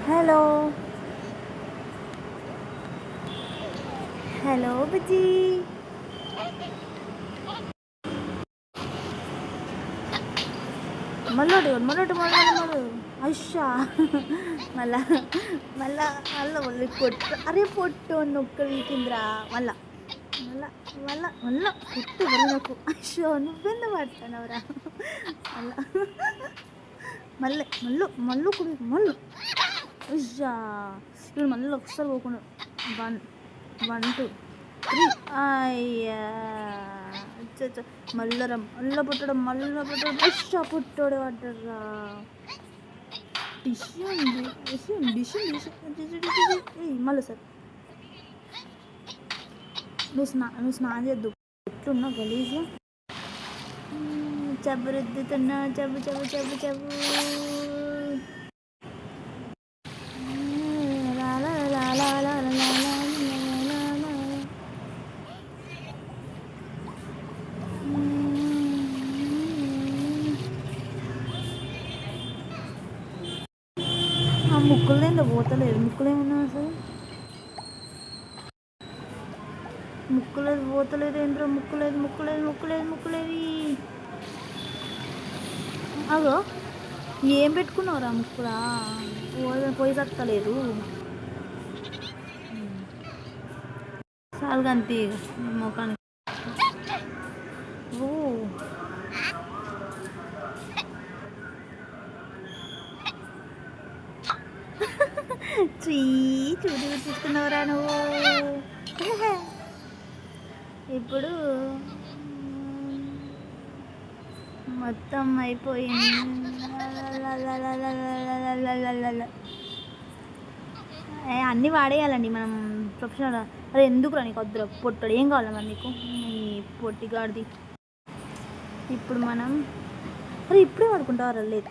Hello hello బుజ్జి. మళ్ళోటి మళ్ళోటి మళ్ళీ అయ్యా మళ్ళా మళ్ళా మళ్ళా మళ్ళీ పొట్టు. అరే పొట్టు నొక్క వీకిందిరా. మళ్ళా మళ్ళా మళ్ళా మళ్ళా పొట్టు నాకు. అయ్యో నువ్వెందు పడుతున్నావురా. మళ్ళా మళ్ళీ మళ్ళీ కుడి మళ్ళీ అయ్యా. ఇప్పుడు మళ్ళీ ఒకసారి పోకుండా 1 1 2 3. అయ్యా మళ్ళరా మళ్ళీ పుట్టడం అయ్యా పుట్టోడు పడ్డరా. డిష్ డిష్ మళ్ళీ సార్ నువ్వు స్నానం చేద్దు. ఎట్లున్నావు గలీజ్గా. జబ్బు రుద్దుతున్నా జబ్బు జబ్బు జబ్బు జబ్బు. ముక్కులు ఏందో పోతలేదు. ముక్కులు ఏమన్నా అసలు ముక్కులేదు పోతలేదు ఏంద్రో. ముక్కులేవి. అగో ఏం పెట్టుకున్నావురా ముక్కులా. పోయి సత్తలేదు. సాల్గంతి మొఖానికి. ఓ చూడు చూసుకున్నావురా నువ్వు. ఇప్పుడు మొత్తం అయిపోయింది. అన్నీ వాడేయాలండి మనం ప్రొఫెషనల్. అరే ఎందుకురా నీకు వద్దురా పొట్టడు. ఏం కావాలి మరి నీకు నీ పొట్టిగాడిది. ఇప్పుడు మనం అరే ఇప్పుడే వాడుకుంటావారా లేదు.